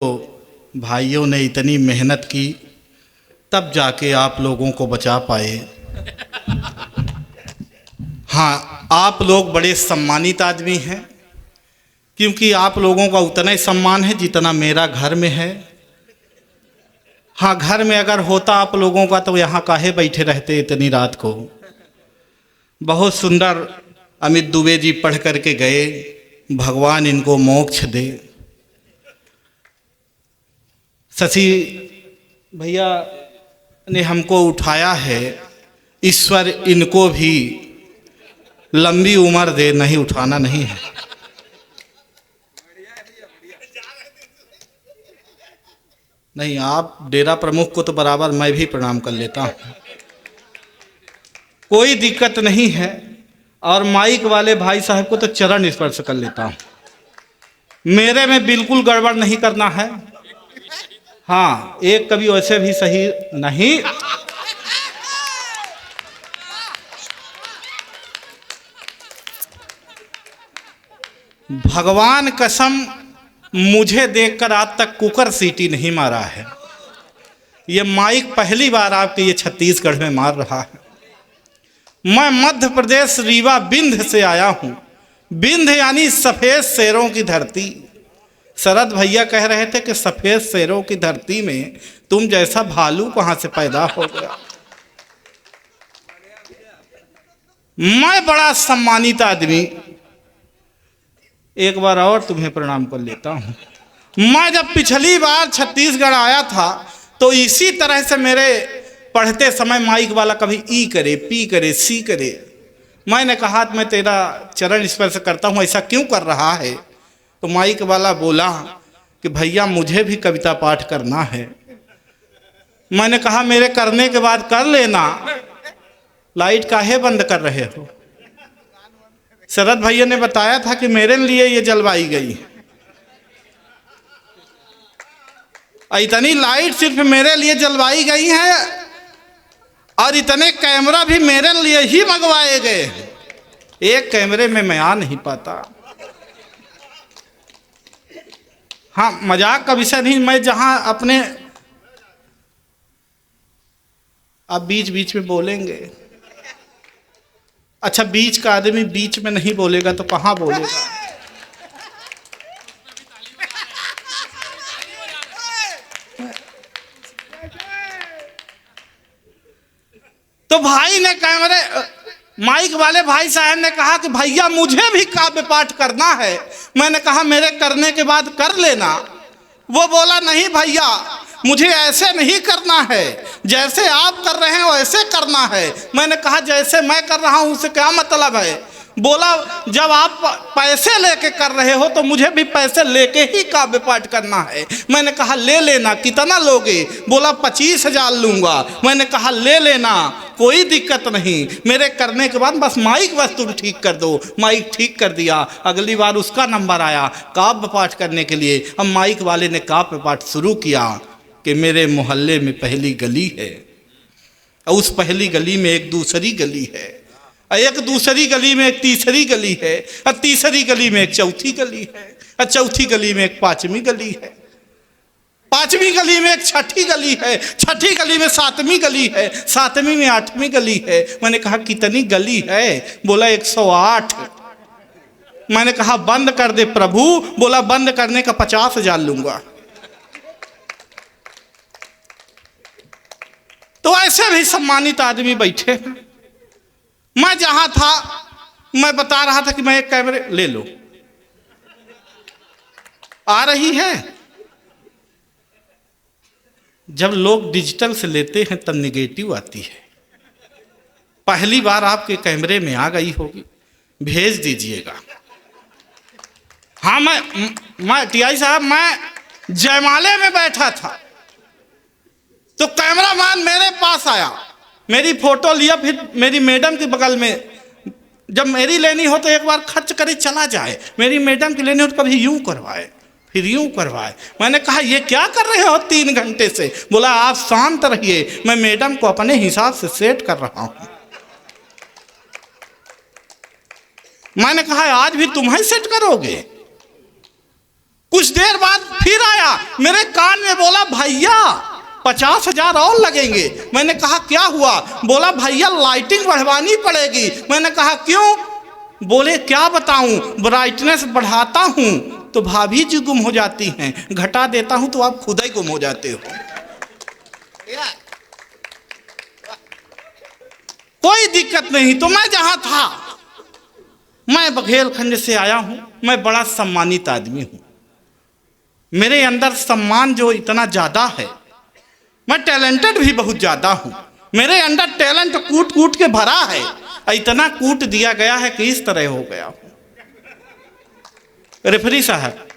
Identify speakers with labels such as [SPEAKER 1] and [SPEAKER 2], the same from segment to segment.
[SPEAKER 1] तो भाइयों ने इतनी मेहनत की तब जाके आप लोगों को बचा पाए। हाँ, आप लोग बड़े सम्मानित आदमी हैं, क्योंकि आप लोगों का उतना ही सम्मान है जितना मेरा घर में है। हाँ, घर में अगर होता आप लोगों का तो यहाँ काहे बैठे रहते इतनी रात को। बहुत सुंदर अमित दुबे जी पढ़ करके गए, भगवान इनको मोक्ष दे। शशि भैया ने हमको उठाया है, ईश्वर इनको भी लंबी उम्र दे, नहीं उठाना नहीं है। नहीं, आप डेरा प्रमुख को तो बराबर मैं भी प्रणाम कर लेता हूँ, कोई दिक्कत नहीं है। और माइक वाले भाई साहब को तो चरण स्पर्श कर लेता हूँ, मेरे में बिल्कुल गड़बड़ नहीं करना है। हाँ, एक कभी वैसे भी सही नहीं। भगवान कसम, मुझे देखकर आज तक कुकर सीटी नहीं मारा है। ये माइक पहली बार आपके ये छत्तीसगढ़ में मार रहा है। मैं मध्य प्रदेश रीवा बिंध से आया हूँ। बिंध यानी सफ़ेद शेरों की धरती। शरद भैया कह रहे थे कि सफ़ेद शेरों की धरती में तुम जैसा भालू कहाँ से पैदा हो गया। मैं बड़ा सम्मानित आदमी, एक बार और तुम्हें प्रणाम कर लेता हूँ। मैं जब पिछली बार छत्तीसगढ़ आया था तो इसी तरह से मेरे पढ़ते समय माइक वाला कभी ई करे, पी करे, सी करे। मैंने कहा मैं तेरा चरण स्पर्श करता हूँ, ऐसा क्यों कर रहा है? तो माइक वाला बोला कि भैया मुझे भी कविता पाठ करना है। मैंने कहा मेरे करने के बाद कर लेना, लाइट काहे बंद कर रहे हो? शरद भैया ने बताया था कि मेरे लिए ये जलवाई गई, इतनी लाइट सिर्फ मेरे लिए जलवाई गई है और इतने कैमरा भी मेरे लिए ही मंगवाए गए हैं। एक कैमरे में मैं आ नहीं पाता। हाँ, मजाक का विषय नहीं। मैं जहां अपने, आप बीच बीच में बोलेंगे। अच्छा, बीच का आदमी बीच में नहीं बोलेगा तो कहाँ बोलेगा? तो भाई ने कैमरे माइक वाले भाई साहब ने कहा कि भैया मुझे भी काव्य पाठ करना है। मैंने कहा मेरे करने के बाद कर लेना। वो बोला नहीं भैया, मुझे ऐसे नहीं करना है, जैसे आप कर रहे हैं वैसे करना है। मैंने कहा जैसे मैं कर रहा हूं उससे क्या मतलब है? बोला जब आप पैसे लेके कर रहे हो तो मुझे भी पैसे लेके ही काव्य पाठ करना है। मैंने कहा ले लेना, कितना लोगे? बोला 25,000 लूंगा। मैंने कहा ले लेना, कोई दिक्कत नहीं। मेरे करने के बाद बस माइक बस तुम ठीक कर दो। माइक ठीक कर दिया। अगली बार उसका नंबर आया काव्य पाठ करने के लिए। अब माइक वाले ने काव्य पाठ शुरू किया कि मेरे मोहल्ले में पहली गली है और उस पहली गली में एक दूसरी गली है, एक दूसरी गली में एक तीसरी गली है, और तीसरी गली में एक चौथी गली है, और चौथी गली में एक पांचवी गली है, पांचवी गली में एक छठी गली है, छठी गली में सातवीं गली है, सातवीं में आठवीं गली है। मैंने कहा कितनी गली है? बोला 108। मैंने कहा बंद कर दे प्रभु। बोला बंद करने का 50,000 लूंगा। तो ऐसे भी सम्मानित आदमी बैठे हैं। मैं जहां था मैं बता रहा था कि मैं एक कैमरे ले लो, आ रही है। जब लोग डिजिटल से लेते हैं तब निगेटिव आती है। पहली बार आपके कैमरे में आ गई होगी, भेज दीजिएगा। हाँ, मैं टीआई साहब, मैं जयमाले में बैठा था तो कैमरामैन मेरे पास आया, मेरी फोटो लिया, फिर मेरी मैडम के बगल में। जब मेरी लेनी हो तो एक बार खर्च करे चला जाए, मेरी मैडम की लेनी हो तो कभी यूं करवाए फिर यूं करवाए। मैंने कहा ये क्या कर रहे हो 3 घंटे से? बोला आप शांत रहिए, मैं मैडम को अपने हिसाब से सेट कर रहा हूं। मैंने कहा आज भी तुम ही सेट करोगे? कुछ देर बाद फिर आया, मेरे कान में बोला भैया 50,000 और लगेंगे। मैंने कहा क्या हुआ? बोला भैया लाइटिंग बढ़वानी पड़ेगी। मैंने कहा क्यों? बोले क्या बताऊं, ब्राइटनेस बढ़ाता हूं तो भाभी जी गुम हो जाती हैं, घटा देता हूं तो आप खुद ही गुम हो जाते हो। कोई दिक्कत नहीं। तो मैं जहां था, मैं बघेलखंड से आया हूं, मैं बड़ा सम्मानित आदमी हूं, मेरे अंदर सम्मान जो इतना ज्यादा है, मैं टैलेंटेड भी बहुत ज्यादा हूं, मेरे अंदर टैलेंट कूट कूट के भरा है, इतना कूट दिया गया है कि इस तरह हो गया हूं। रेफरी साहब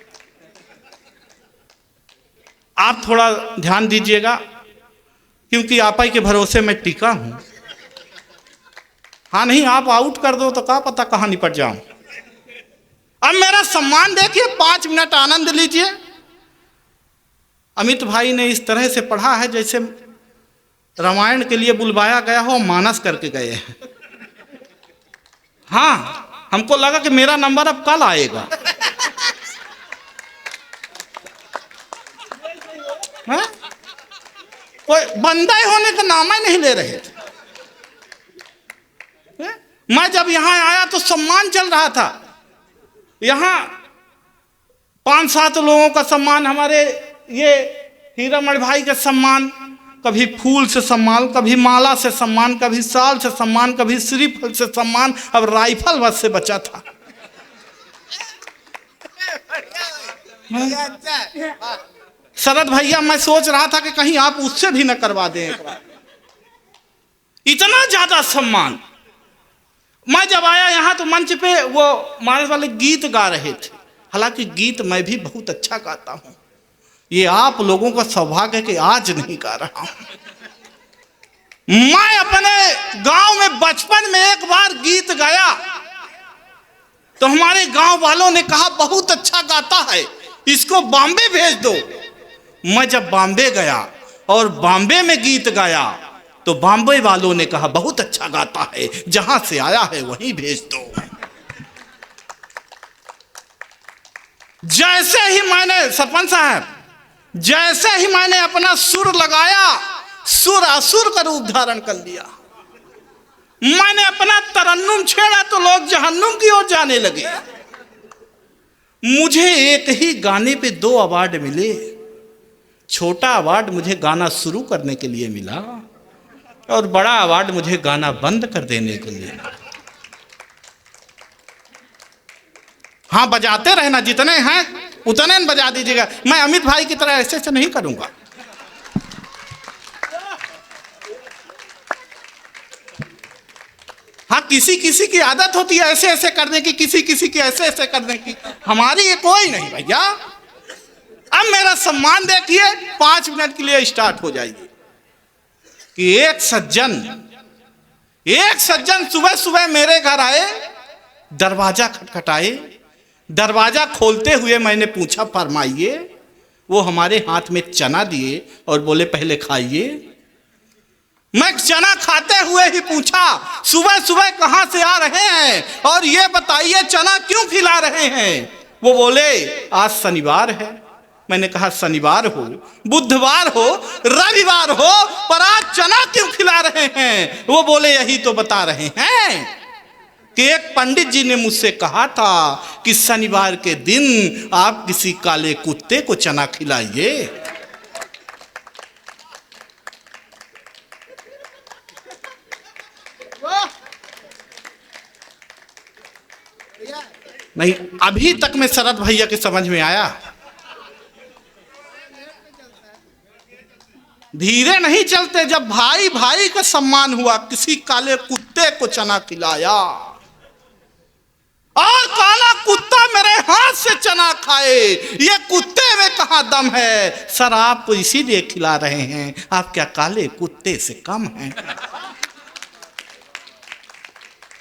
[SPEAKER 1] आप थोड़ा ध्यान दीजिएगा, क्योंकि आप ही के भरोसे मैं टिका हूं। हाँ नहीं, आप आउट कर दो तो क्या पता कहां निपट जाऊं। अब मेरा सम्मान देखिए, 5 मिनट आनंद लीजिए। अमित भाई ने इस तरह से पढ़ा है जैसे रामायण के लिए बुलवाया गया हो, मानस करके गए हैं। हाँ, हमको लगा कि मेरा नंबर अब कल आएगा। हाँ? कोई बंदा ही होने का नाम ही नहीं ले रहे थे। मैं जब यहां आया तो सम्मान चल रहा था, यहां 5-7 लोगों का सम्मान, हमारे ये हीरामण भाई का सम्मान, कभी फूल से सम्मान, कभी माला से सम्मान, कभी साल से सम्मान, कभी श्रीफल से सम्मान, अब राइफल बस से बचा था। शरद भैया मैं सोच रहा था कि कहीं आप उससे भी न करवा दें एक बार, इतना ज्यादा सम्मान। मैं जब आया यहाँ तो मंच पे वो मानस वाले गीत गा रहे थे, हालांकि गीत मैं भी बहुत अच्छा गाता हूँ, ये आप लोगों का सौभाग्य है कि आज नहीं गा रहा हूं। मैं अपने गांव में बचपन में एक बार गीत गाया तो हमारे गांव वालों ने कहा बहुत अच्छा गाता है, इसको बॉम्बे भेज दो। मैं जब बॉम्बे गया और बॉम्बे में गीत गाया तो बॉम्बे वालों ने कहा बहुत अच्छा गाता है, जहां से आया है वहीं भेज दो। जैसे ही मैंने, सरपंच साहब, जैसे ही मैंने अपना सुर लगाया, सुर असुर का रूप धारण कर लिया। मैंने अपना तरन्नुम छेड़ा तो लोग जहन्नुम की ओर जाने लगे। मुझे एक ही गाने पे 2 अवार्ड मिले। छोटा अवार्ड मुझे गाना शुरू करने के लिए मिला और बड़ा अवार्ड मुझे गाना बंद कर देने के लिए। हाँ, बजाते रहना, जितने हैं उतने बजा दीजिएगा। मैं अमित भाई की तरह ऐसे नहीं करूंगा। हाँ, किसी किसी की आदत होती है ऐसे ऐसे करने की, किसी किसी की ऐसे ऐसे करने की, हमारी ये कोई नहीं भैया। अब मेरा सम्मान देखिए, 5 मिनट के लिए स्टार्ट हो जाएगी कि एक सज्जन सुबह सुबह मेरे घर आए, दरवाजा खटखटाए, दरवाजा खोलते हुए मैंने पूछा फरमाइए। वो हमारे हाथ में चना दिए और बोले पहले खाइए। मैं चना खाते हुए ही पूछा सुबह सुबह कहां से आ रहे हैं और ये बताइए चना क्यों खिला रहे हैं। वो बोले आज शनिवार है। मैंने कहा शनिवार हो, बुधवार हो, रविवार हो, पर आज चना क्यों खिला रहे हैं। वो बोले यही तो बता रहे हैं कि एक पंडित जी ने मुझसे कहा था कि शनिवार के दिन आप किसी काले कुत्ते को चना खिलाइए। नहीं, अभी तक में शरद भैया के समझ में आया। धीरे नहीं चलते। जब भाई भाई का सम्मान हुआ, किसी काले कुत्ते को चना खिलाया और काला कुत्ता मेरे हाथ से चना खाए, ये कुत्ते में कहां दम है। सर आपको इसीलिए खिला रहे हैं, आप क्या काले कुत्ते से कम हैं।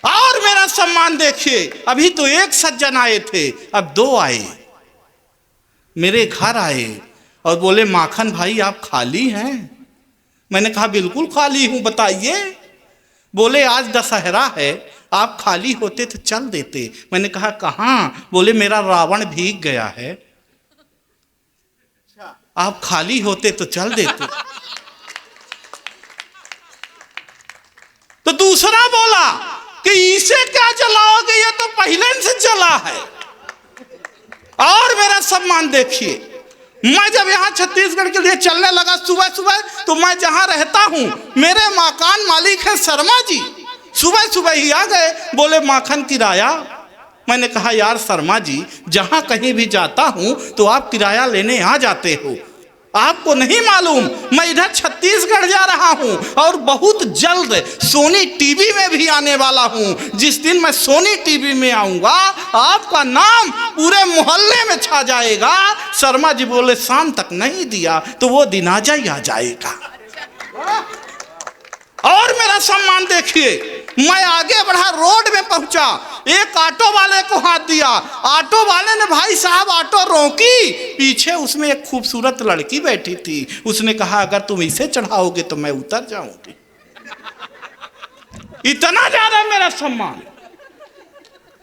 [SPEAKER 1] और मेरा सम्मान देखिए, अभी तो एक सज्जन आए थे, अब 2 आए, मेरे घर आए और बोले माखन भाई आप खाली हैं। मैंने कहा बिल्कुल खाली हूं, बताइए। बोले आज दशहरा है, आप खाली होते तो चल देते। मैंने कहा कहाँ। बोले मेरा रावण भीग गया है। आप खाली होते तो चल देते। तो दूसरा बोला कि इसे क्या जलाओगे, ये तो पहले से जला है। और मेरा सम्मान देखिए, मैं जब यहाँ छत्तीसगढ़ के लिए चलने लगा सुबह सुबह, तो मैं जहाँ रहता हूँ मेरे मकान मालिक है शर्मा जी, सुबह सुबह ही आ गए, बोले माखन किराया। मैंने कहा यार शर्मा जी, जहाँ कहीं भी जाता हूँ तो आप किराया लेने आ जाते हो, आपको नहीं मालूम मैं इधर छत्तीसगढ़ जा रहा हूँ और बहुत जल्द सोनी टीवी में भी आने वाला हूँ। जिस दिन मैं सोनी टीवी में आऊँगा आपका नाम पूरे मोहल्ले में छा जाएगा। शर्मा जी बोले शाम तक नहीं दिया तो वो दिन आ जाएगा। और मेरा सम्मान देखिए, मैं आगे बढ़ा, रोड में पहुंचा, एक ऑटो वाले को हाथ दिया, ऑटो वाले ने भाई साहब ऑटो रोकी, पीछे उसमें एक खूबसूरत लड़की बैठी थी। उसने कहा अगर तुम इसे चढ़ाओगे तो मैं उतर जाऊंगी। इतना ज्यादा मेरा सम्मान।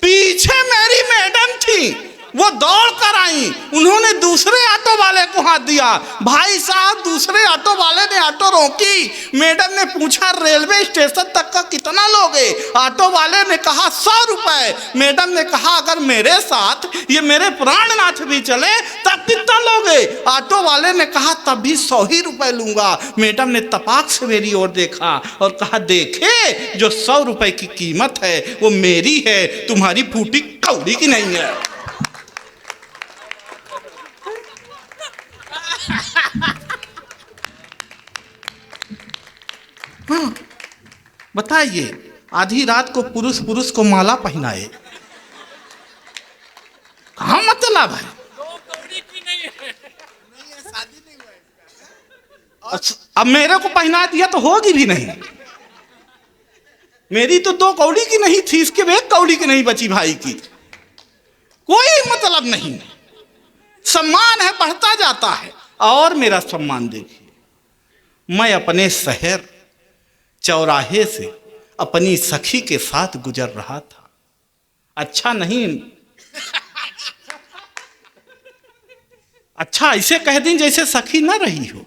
[SPEAKER 1] पीछे मेरी मैडम थी, वो दौड़ कर आई, उन्होंने दूसरे ऑटो वाले को हाथ दिया। भाई साहब दूसरे ऑटो वाले ने ऑटो रोकी, मैडम ने पूछा रेलवे स्टेशन तक का कितना लोगे? ऑटो वाले ने कहा 100 रुपए। मैडम ने कहा अगर मेरे साथ ये मेरे प्राणनाथ भी चले तब कितना लोगे? ऑटो वाले ने कहा तब भी 100 ही रुपए लूंगा। मैडम ने तपाक से मेरी ओर देखा और कहा देखे जो 100 रुपए की कीमत है वो मेरी है, तुम्हारी फूटी कौड़ी की नहीं है। हाँ, बताइए आधी रात को पुरुष पुरुष को माला पहनाए, कहाँ मतलब है? अब मेरे को पहना दिया तो होगी भी नहीं। मेरी तो 2 कौड़ी की नहीं थी, इसके 1 कौड़ी की नहीं बची भाई की। कोई मतलब नहीं, सम्मान है बढ़ता जाता है। और मेरा सम्मान देखिए, मैं अपने शहर चौराहे से अपनी सखी के साथ गुजर रहा था। अच्छा नहीं, अच्छा ऐसे कह दें जैसे सखी ना रही हो।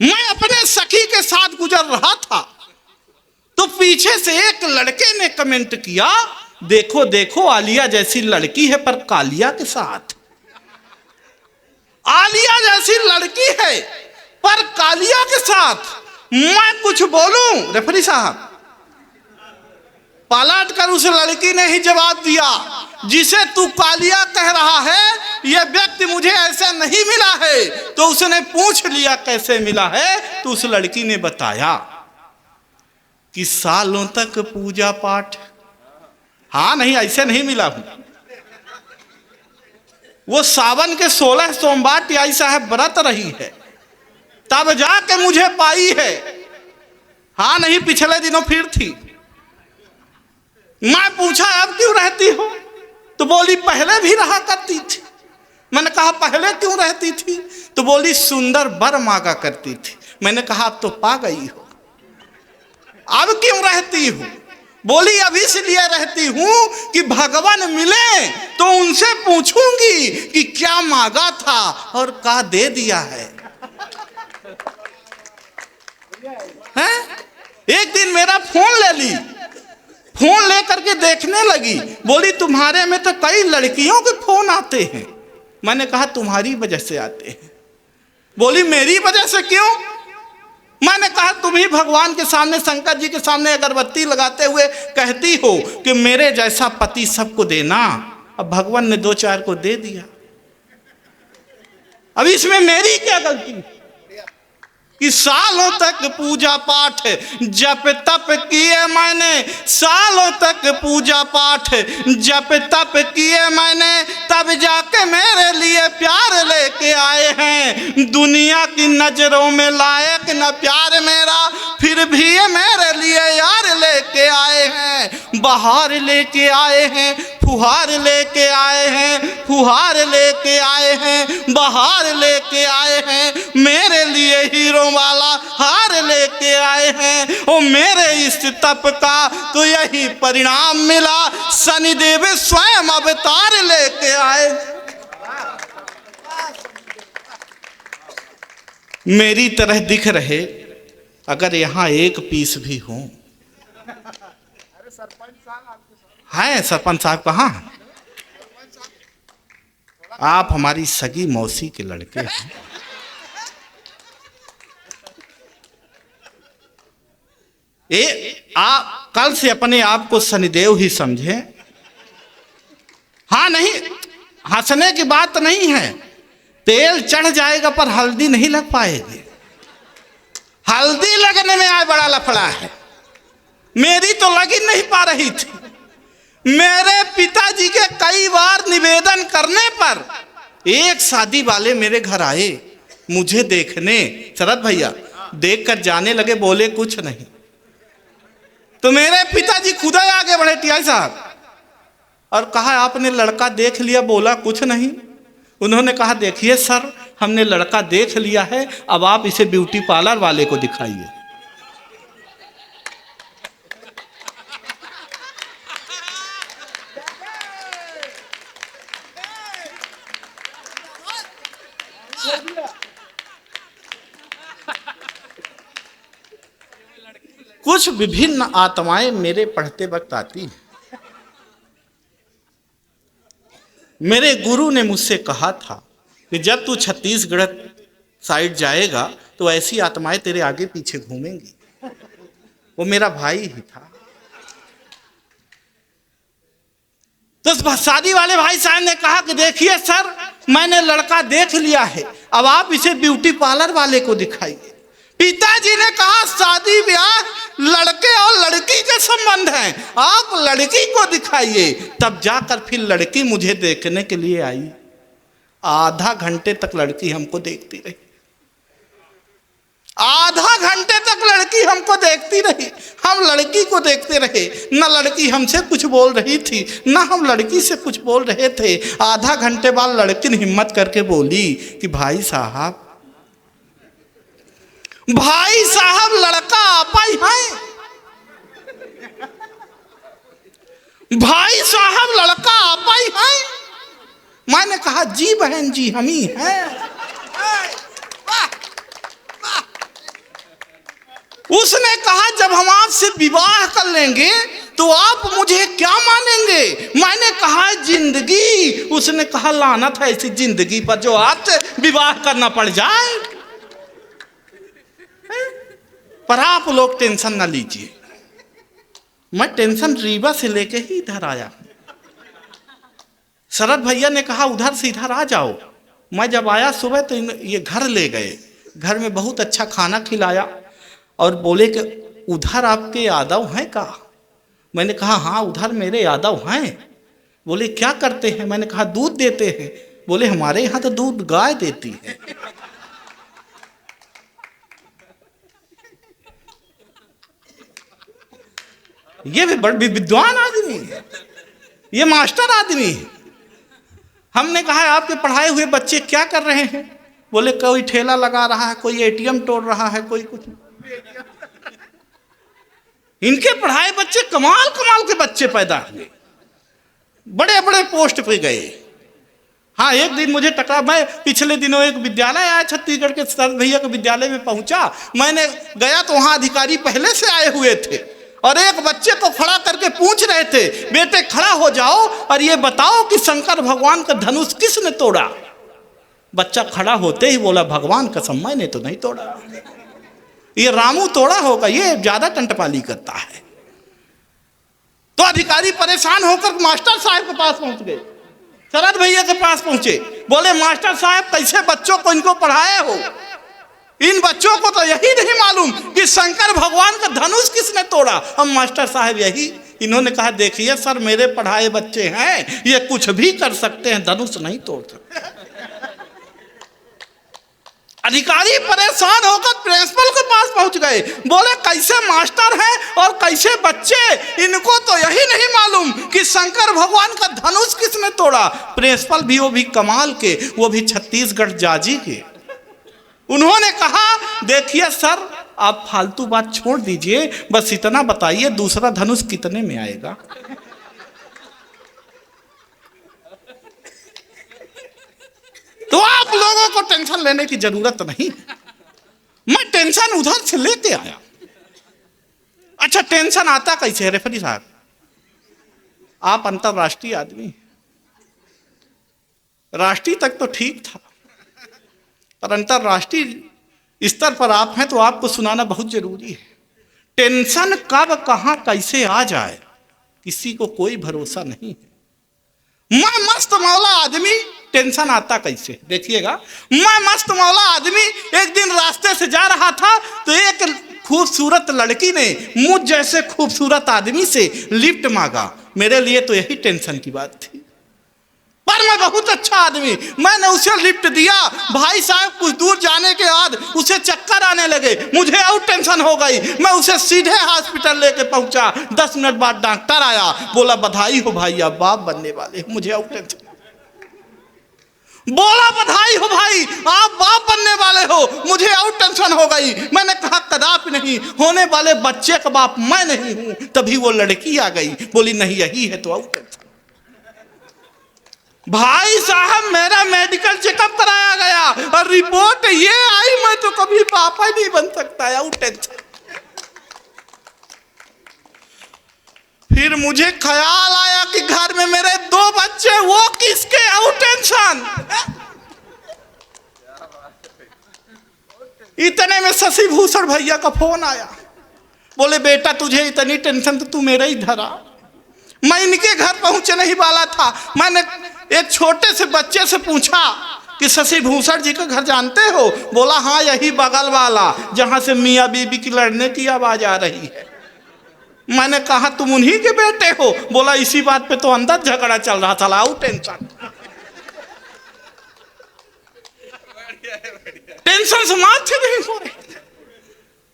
[SPEAKER 1] मैं अपने सखी के साथ गुजर रहा था तो पीछे से एक लड़के ने कमेंट किया देखो देखो आलिया जैसी लड़की है पर कालिया के साथ। आलिया जैसी लड़की है पर कालिया के साथ। मैं कुछ बोलूं रेफरी साहब? पलट कर उस लड़की ने ही जवाब दिया जिसे तू कालिया कह रहा है यह व्यक्ति मुझे ऐसा नहीं मिला है। तो उसने पूछ लिया कैसे मिला है, तो उस लड़की ने बताया कि सालों तक पूजा पाठ। हाँ नहीं ऐसे नहीं मिला हूं, वो सावन के 16 सोमवार टियाई साहब व्रत रही है तब जाके मुझे पाई है। हाँ नहीं पिछले दिनों फिर थी। मैं पूछा अब क्यों रहती हो, तो बोली पहले भी रहा करती थी। मैंने कहा पहले क्यों रहती थी, तो बोली सुंदर वर मांगा करती थी। मैंने कहा अब तो पा गई हो, अब क्यों रहती हो? बोली अब इसलिए रहती हूं कि भगवान मिले तो उनसे पूछूंगी कि क्या मांगा था और क्या दे दिया है। हैं? एक दिन मेरा फोन ले ली, फोन लेकर के देखने लगी, बोली तुम्हारे में तो कई लड़कियों के फोन आते हैं। मैंने कहा तुम्हारी वजह से आते हैं। बोली मेरी वजह से क्यों? मैंने कहा तुम ही भगवान के सामने शंकर जी के सामने अगरबत्ती लगाते हुए कहती हो कि मेरे जैसा पति सबको देना, अब भगवान ने 2-4 को दे दिया, अब इसमें मेरी क्या गलती कि सालों तक पूजा पाठ जप तप किए मैंने, सालों तक पूजा पाठ जप तप किए मैंने, तब जाके मेरे लिए प्यार लेके आए हैं। दुनिया की नजरों में लायक न प्यार मेरा, फिर भी ये मेरे लिए यार लेके आए हैं। बहार लेके आए हैं, फुहार लेके आए हैं, फुहार लेके आए हैं, बहार लेके आए हैं, मेरे लिए हीरो वाला हार लेके आए हैं। ओ मेरे इस तप का तो यही परिणाम मिला, शनिदेव स्वयं अवतार लेके आए। मेरी तरह दिख रहे अगर यहाँ एक पीस भी हो। है सरपंच साहब कहाँ हैं? आप हमारी सगी मौसी के लड़के हैं। आप कल से अपने आप को शनिदेव ही समझें। हाँ नहीं, हंसने की बात नहीं है। तेल चढ़ जाएगा पर हल्दी नहीं लग पाएगी। हल्दी लगने में आज बड़ा लफड़ा है। मेरी तो लग ही नहीं पा रही थी। मेरे पिताजी के कई बार निवेदन करने पर एक शादी वाले मेरे घर आए मुझे देखने। शरद भैया देखकर जाने लगे, बोले कुछ नहीं। तो मेरे पिताजी खुद ही आगे बढ़े टीआई साहब और कहा आपने लड़का देख लिया? बोला कुछ नहीं। उन्होंने कहा देखिए सर, हमने लड़का देख लिया है, अब आप इसे ब्यूटी पार्लर वाले को दिखाइए। कुछ विभिन्न आत्माएं मेरे पढ़ते वक्त आती हैं। मेरे गुरु ने मुझसे कहा था कि जब तू छत्तीसगढ़ साइड जाएगा तो ऐसी आत्माएं तेरे आगे पीछे घूमेंगी। वो मेरा भाई ही था। तो शादी वाले भाई साहब ने कहा कि देखिए सर, मैंने लड़का देख लिया है, अब आप इसे ब्यूटी पार्लर वाले को दिखाइए। पिताजी ने कहा शादी ब्याह लड़के और लड़की के संबंध हैं, आप लड़की को दिखाइए। तब जाकर फिर लड़की मुझे देखने के लिए आई। आधा घंटे तक लड़की हमको देखती रही। आधा घंटे तक लड़की हमको देखती रही। हम लड़की को देखते रहे। न लड़की हमसे कुछ बोल रही थी, न हम लड़की से कुछ बोल रहे थे। आधा घंटे बाद लड़की ने हिम्मत करके बोली कि भाई साहब लड़का आपा ही है। भाई साहब लड़का आपा ही है। मैंने कहा जी बहन जी हम ही हैं। उसने कहा जब हम आपसे विवाह कर लेंगे तो आप मुझे क्या मानेंगे? मैंने कहा जिंदगी। उसने कहा लानत है ऐसी जिंदगी पर जो आपसे विवाह करना पड़ जाए। पर आप लोग टेंशन ना लीजिए, मैं टेंशन रीवा से लेके ही इधर आया। शरद भैया ने कहा उधर से इधर आ जाओ। मैं जब आया सुबह तो ये घर ले गए। घर में बहुत अच्छा खाना खिलाया और बोले कि उधर आपके यादव हैं का? मैंने कहा हाँ उधर मेरे यादव हैं। बोले क्या करते हैं? मैंने कहा दूध देते हैं। बोले हमारे यहाँ तो दूध गाय देती है। ये भी बड़ा विद्वान आदमी है, ये मास्टर आदमी है। हमने कहा आपके पढ़ाए हुए बच्चे क्या कर रहे हैं? बोले कोई ठेला लगा रहा है, कोई एटीएम तोड़ रहा है, कोई कुछ। इनके पढ़ाए बच्चे कमाल कमाल के बच्चे पैदा हुए, बड़े बड़े पोस्ट पे गए। हाँ एक दिन मुझे टकरा, मैं पिछले दिनों एक विद्यालय आया छत्तीसगढ़ के, शरद भैया के विद्यालय में पहुंचा। मैंने गया तो वहां अधिकारी पहले से आए हुए थे और एक बच्चे को खड़ा करके पूछ रहे थे बेटे खड़ा हो जाओ और ये बताओ कि शंकर भगवान का धनुष किसने तोड़ा? बच्चा खड़ा होते ही बोला भगवान कसम मैंने तो नहीं तोड़ा, ये रामू तोड़ा होगा, ये ज्यादा टंटपाली करता है। तो अधिकारी परेशान होकर मास्टर साहब के पास पहुंच गए, शरद भैया के पास पहुंचे। बोले मास्टर साहब कैसे बच्चों को इनको पढ़ाए हो? इन बच्चों को तो यही नहीं मालूम कि शंकर भगवान का धनुष किसने तोड़ा। हम मास्टर साहब यही। इन्होंने कहा देखिए सर मेरे पढ़ाए बच्चे हैं, ये कुछ भी कर सकते हैं, धनुष नहीं तोड़ सकते। अधिकारी परेशान होकर प्रिंसिपल के पास पहुंच गए। बोले कैसे मास्टर हैं और कैसे बच्चे, इनको तो यही नहीं मालूम कि शंकर भगवान का धनुष किसने तोड़ा। प्रिंसिपल भी वो भी कमाल के, वो भी छत्तीसगढ़ जाजी के। उन्होंने कहा देखिए सर आप फालतू बात छोड़ दीजिए, बस इतना बताइए दूसरा धनुष कितने में आएगा? तो आप लोगों को टेंशन लेने की जरूरत नहीं। मैं टेंशन उधर से लेके आया। अच्छा, टेंशन आता कैसे है रेफरी साहब? आप अंतरराष्ट्रीय आदमी, राष्ट्रीय तक तो ठीक था, पर अंतरराष्ट्रीय स्तर पर आप हैं तो आपको सुनाना बहुत जरूरी है। टेंशन कब कहां कैसे आ जाए किसी को कोई भरोसा नहीं है। मैं मस्त मौला आदमी, टेंशन आता कैसे देखिएगा। मैं मस्त मौला आदमी एक दिन रास्ते से जा रहा था तो एक खूबसूरत लड़की ने मुझ जैसे खूबसूरत आदमी से लिफ्ट मांगा। मेरे लिए तो यही टेंशन की बात थी, पर मैं बहुत अच्छा आदमी, मैंने उसे लिफ्ट दिया। भाई साहब कुछ दूर जाने के बाद उसे चक्कर आने लगे, मुझे और टेंशन हो गई। मैं उसे सीधे हॉस्पिटल लेके पहुंचा। 10 मिनट बाद डॉक्टर आया, बोला बधाई हो भाई, आप बाप बनने वाले। मुझे और टेंशन, बोला बधाई हो भाई, आप बाप बनने वाले हो। मुझे और टेंशन हो गई। मैंने कहा कदापि नहीं, होने वाले बच्चे का बाप मैं नहीं हूं। तभी वो लड़की आ गई, बोली नहीं यही है तो और टेंशन। भाई साहब मेरा मेडिकल चेकअप कराया गया और रिपोर्ट ये आई, मैं तो कभी पापा ही नहीं बन सकता है। टेंशन। फिर मुझे ख्याल आया कि घर में मेरे 2 बच्चे, वो किसके? और टेंशन। इतने में शशि भूषण भैया का फोन आया, बोले बेटा तुझे इतनी टेंशन तो तू मेरे ही धरा। मैं इनके घर पहुंचने ही वाला था। मैंने एक छोटे से बच्चे से पूछा कि शशि भूषण जी का घर जानते हो? बोला हाँ यही बगल वाला जहां से मियाँ बीबी की लड़ने की आवाज आ रही है। मैंने कहा तुम उन्हीं के बेटे हो? बोला इसी बात पे तो अंदर झगड़ा चल रहा था। लाओ टेंशन, टेंशन से माथे नहीं हो रहे।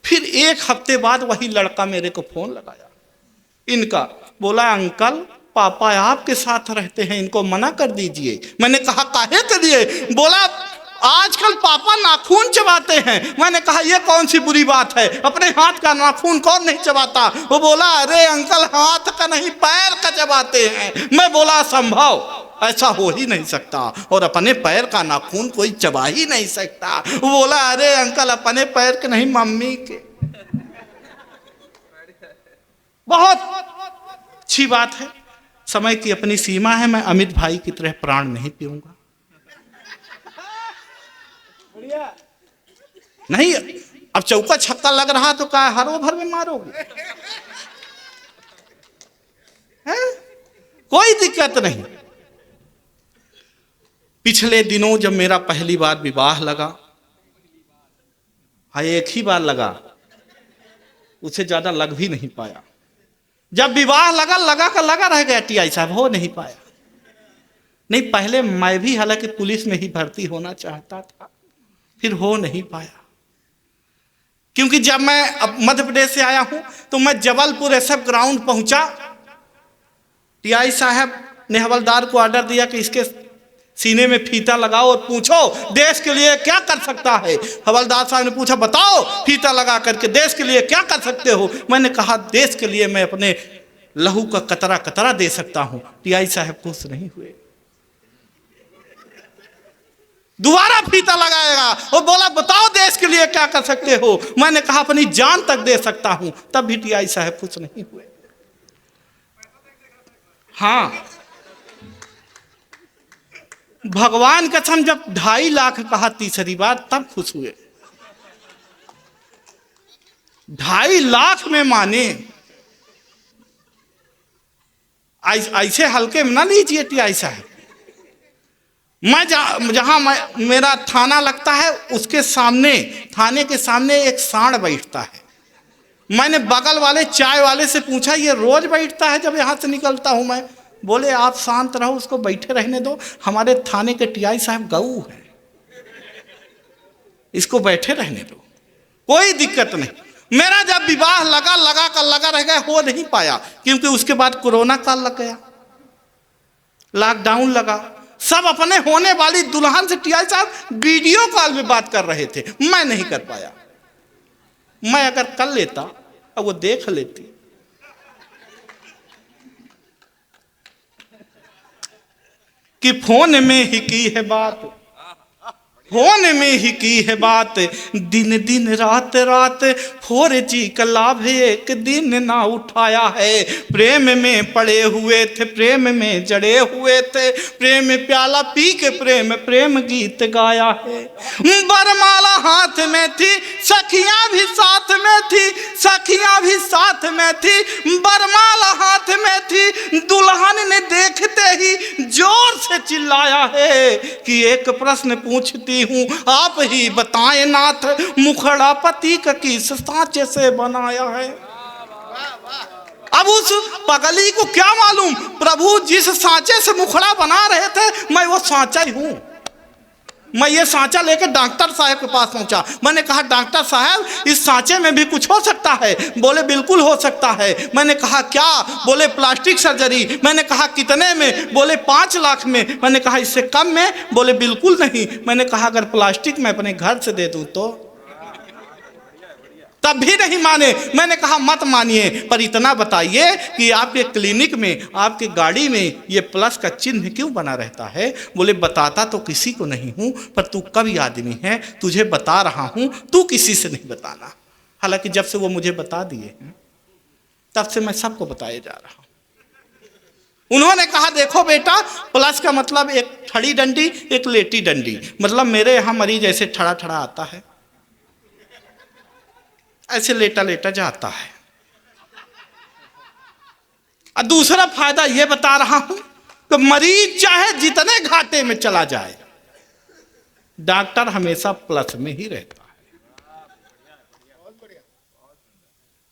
[SPEAKER 1] फिर 1 हफ्ते बाद वही लड़का मेरे को फोन लगाया इनका, बोला अंकल पापा आपके साथ रहते हैं, इनको मना कर दीजिए। मैंने कहा काहे के लिए? बोला आजकल पापा नाखून चबाते हैं। मैंने कहा यह कौन सी बुरी बात है, अपने हाथ का नाखून कौन नहीं चबाता? वो बोला अरे अंकल हाथ का नहीं पैर का चबाते हैं। मैं बोला संभव ऐसा हो ही नहीं सकता, और अपने पैर का नाखून कोई चबा ही नहीं सकता। वो बोला अरे अंकल अपने पैर के नहीं मम्मी के। बहुत अच्छी बात है, समय की अपनी सीमा है। मैं अमित भाई की तरह प्राण नहीं पीऊंगा, नहीं। अब चौका छक्का लग रहा तो क्या हर ओवर में मारोगे? कोई दिक्कत नहीं। पिछले दिनों जब मेरा पहली बार विवाह लगा, हाँ 1 ही बार लगा, उसे ज्यादा लग भी नहीं पाया। जब विवाह लगा का लगा रह गया, टीआई साहब हो नहीं पाया। नहीं पहले मैं भी हालांकि पुलिस में ही भर्ती होना चाहता था, फिर हो नहीं पाया। क्योंकि जब मैं अब मध्य प्रदेश से आया हूं तो मैं जबलपुर एसएफ ग्राउंड पहुंचा। टीआई साहब ने हवलदार को ऑर्डर दिया कि इसके सीने में फीता लगाओ और पूछो देश के लिए क्या कर सकता है। हवलदार साहब ने पूछा बताओ फीता लगा करके देश के लिए क्या कर सकते हो। मैंने कहा देश के लिए मैं अपने लहू का कतरा कतरा दे सकता हूं। टीआई साहब खुश नहीं हुए, दोबारा फीता लगाएगा और बोला बताओ देश के लिए क्या कर सकते हो। मैंने कहा अपनी जान तक दे सकता हूं, तब भी टीआई साहब खुश नहीं हुए। हाँ भगवान कसम जब 2.5 लाख कहा तीसरी बार तब खुश हुए। 2.5 लाख में माने, ऐसे हल्के में ना लीजिए टीआई साहब। मैं जहां मेरा थाना लगता है उसके सामने, थाने के सामने एक सांड बैठता है। मैंने बगल वाले चाय वाले से पूछा ये रोज बैठता है जब यहां से निकलता हूं मैं? बोले आप शांत रहो, उसको बैठे रहने दो, हमारे थाने के टीआई साहब गऊ है, इसको बैठे रहने दो, कोई दिक्कत नहीं। मेरा जब विवाह लगा रह गया, हो नहीं पाया क्योंकि उसके बाद कोरोना काल लग गया, लॉकडाउन लगा। सब अपने होने वाली दुल्हन से टीआई साहब वीडियो कॉल में बात कर रहे थे, मैं नहीं कर पाया। मैं अगर कर लेता अब वो देख लेती। कि फोन में ही की है बात, होने में ही की है बात, दिन दिन रात रात 4G का लाभ एक दिन ना उठाया है। प्रेम में पड़े हुए थे, प्रेम में जड़े हुए थे, प्रेम प्याला पी के प्रेम प्रेम गीत गाया है। बरमाला हाथ में थी, सखियां भी साथ में थी, सखियां भी साथ में थी, बरमाला हाथ में थी। दुल्हन ने देखते ही जोर से चिल्लाया है कि एक प्रश्न पूछती हूँ, आप ही बताएं नाथ, मुखड़ा पति का किस सांचे से बनाया है। अब उस पगली को क्या मालूम, प्रभु जिस सांचे से मुखड़ा बना रहे थे मैं वो सांचा ही हूं। मैं ये सांचा लेकर डॉक्टर साहब के पास पहुंचा। मैंने कहा डॉक्टर साहब इस सांचे में भी कुछ हो सकता है? बोले बिल्कुल हो सकता है। मैंने कहा क्या? बोले प्लास्टिक सर्जरी। मैंने कहा कितने में? बोले 5 लाख में। मैंने कहा इससे कम में? बोले बिल्कुल नहीं। मैंने कहा अगर प्लास्टिक मैं अपने घर से दे दूं तो? तब भी नहीं माने। मैंने कहा मत मानिए, पर इतना बताइए कि आपके क्लिनिक में, आपके गाड़ी में ये प्लस का चिन्ह क्यों बना रहता है? बोले बताता तो किसी को नहीं हूं, पर तू कवि आदमी है, तुझे बता रहा हूं, तू किसी से नहीं बताना। हालांकि जब से वो मुझे बता दिए हैं तब से मैं सबको बताए जा रहा हूं। उन्होंने कहा देखो बेटा, प्लस का मतलब एक ठड़ी डंडी, एक लेटी डंडी। मतलब मेरे यहां मरीज ऐसे ठड़ा ठड़ा आता है, ऐसे लेटा लेटा जाता है। और दूसरा फायदा यह बता रहा हूं कि मरीज चाहे जितने घाटे में चला जाए, डॉक्टर हमेशा प्लस में ही रहता है,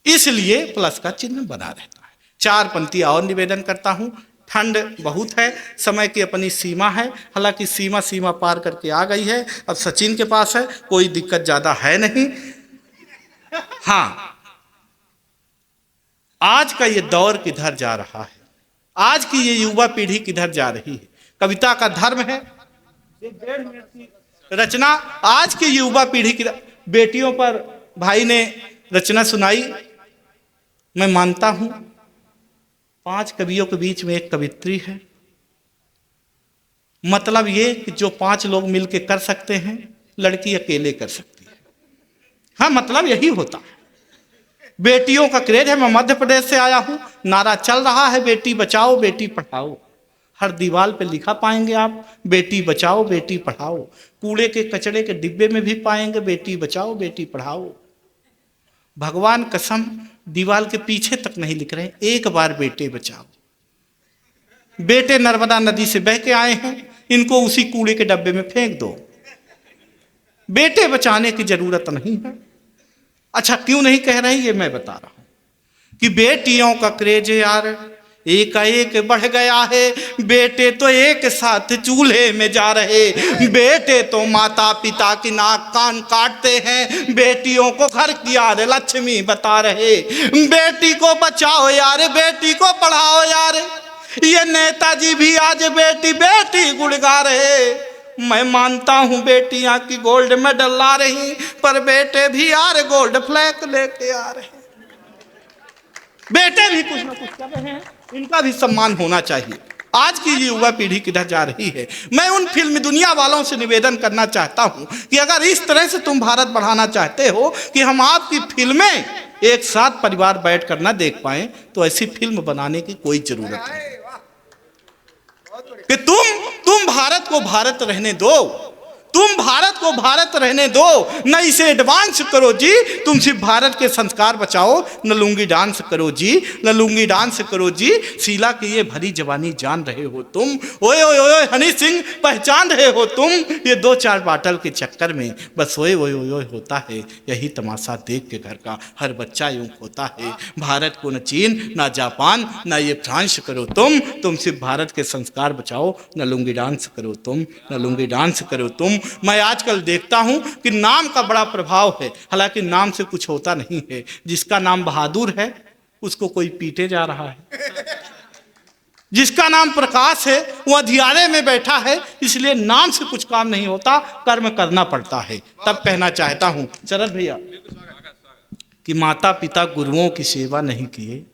[SPEAKER 1] इसलिए प्लस का चिन्ह बना रहता है। 4 पंक्ति और निवेदन करता हूं। ठंड बहुत है, समय की अपनी सीमा है, हालांकि सीमा पार करके आ गई है। अब सचिन के पास है, कोई दिक्कत ज्यादा है नहीं। हाँ, आज का ये दौर किधर जा रहा है, आज की ये युवा पीढ़ी किधर जा रही है। कविता का धर्म है, 1.5 मिनट की रचना आज की युवा पीढ़ी की। बेटियों पर भाई ने रचना सुनाई। मैं मानता हूं 5 कवियों के बीच में एक कवित्री है। मतलब ये कि जो 5 लोग मिलके कर सकते हैं, लड़की अकेले कर सकती है। हाँ, मतलब यही होता है। बेटियों का क्रेज है। मैं मध्य प्रदेश से आया हूं, नारा चल रहा है बेटी बचाओ बेटी पढ़ाओ। हर दीवार पे लिखा पाएंगे आप, बेटी बचाओ बेटी पढ़ाओ। कूड़े के कचड़े के डिब्बे में भी पाएंगे बेटी बचाओ बेटी पढ़ाओ। भगवान कसम दीवार के पीछे तक नहीं लिख रहे, एक बार बेटे बचाओ। बेटे नर्मदा नदी से बह के आए हैं, इनको उसी कूड़े के डब्बे में फेंक दो। बेटे बचाने की जरूरत नहीं है। अच्छा, क्यों नहीं कह रहे ये मैं बता रहा हूं कि बेटियों का क्रेज यार एकाएक बढ़ गया है। बेटे तो एक साथ चूल्हे में जा रहे, बेटे तो माता पिता की नाक कान काटते हैं, बेटियों को घर की यार लक्ष्मी बता रहे। बेटी को बचाओ यार, बेटी को पढ़ाओ यार। ये नेताजी भी आज बेटी बेटी गुण गा रहे। मैं मानता हूं बेटियां की गोल्ड मेडल ला रही, पर बेटे भी यार गोल्ड फ्लैग लेके आ रहे। बेटे भी कुछ ना कुछ कर रहे हैं, इनका भी सम्मान होना चाहिए। आज की युवा पीढ़ी किधर जा रही है। मैं उन फिल्म दुनिया वालों से निवेदन करना चाहता हूं कि अगर इस तरह से तुम भारत बढ़ाना चाहते हो कि हम आपकी फिल्में एक साथ परिवार बैठ कर ना देख पाए, तो ऐसी फिल्म बनाने की कोई जरूरत नहीं कि तुम भारत को भारत रहने दो। तुम भारत को भारत रहने दो, न इसे एडवांस करो जी। तुम सिर्फ भारत के संस्कार बचाओ, न लुंगी डांस करो जी, न लुंगी डांस करो जी। शीला की ये भरी जवानी जान रहे हो तुम, ओए ओए ओए हनी सिंह पहचान रहे हो तुम। ये 2-4 बाटल के चक्कर में बस ओए ओए ओए होता है। यही तमाशा देख के घर का हर बच्चा यूं होता है। भारत को न चीन न जापान न ये फ्रांस करो तुम सिर्फ भारत के संस्कार बचाओ, न लुंगी डांस करो तुम, न लुंगी डांस करो तुम। मैं आजकल देखता हूं कि नाम का बड़ा प्रभाव है, हालांकि नाम से कुछ होता नहीं है। जिसका नाम बहादुर है उसको कोई पीटे जा रहा है, जिसका नाम प्रकाश है वो अंधियारे में बैठा है। इसलिए नाम से कुछ काम नहीं होता, कर्म करना पड़ता है। तब कहना चाहता हूं शरद भैया कि माता पिता गुरुओं की सेवा नहीं किए,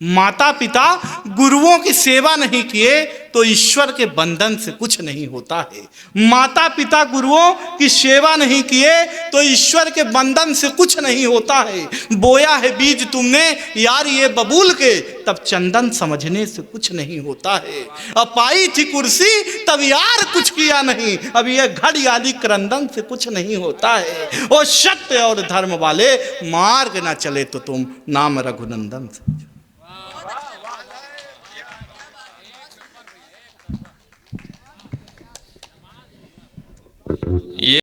[SPEAKER 1] माता पिता गुरुओं की सेवा नहीं किए तो ईश्वर के बंधन से कुछ नहीं होता है। माता पिता गुरुओं की सेवा नहीं किए तो ईश्वर के बंधन से कुछ नहीं होता है। बोया है बीज तुमने यार ये बबूल के, तब चंदन समझने से कुछ नहीं होता है। अब पाई थी कुर्सी तब यार कुछ किया नहीं, अब ये घड़ियाली क्रंदन से कुछ नहीं होता है। ओ सत्य और धर्म वाले मार्ग ना चले तो तुम नाम रघुनंदन से।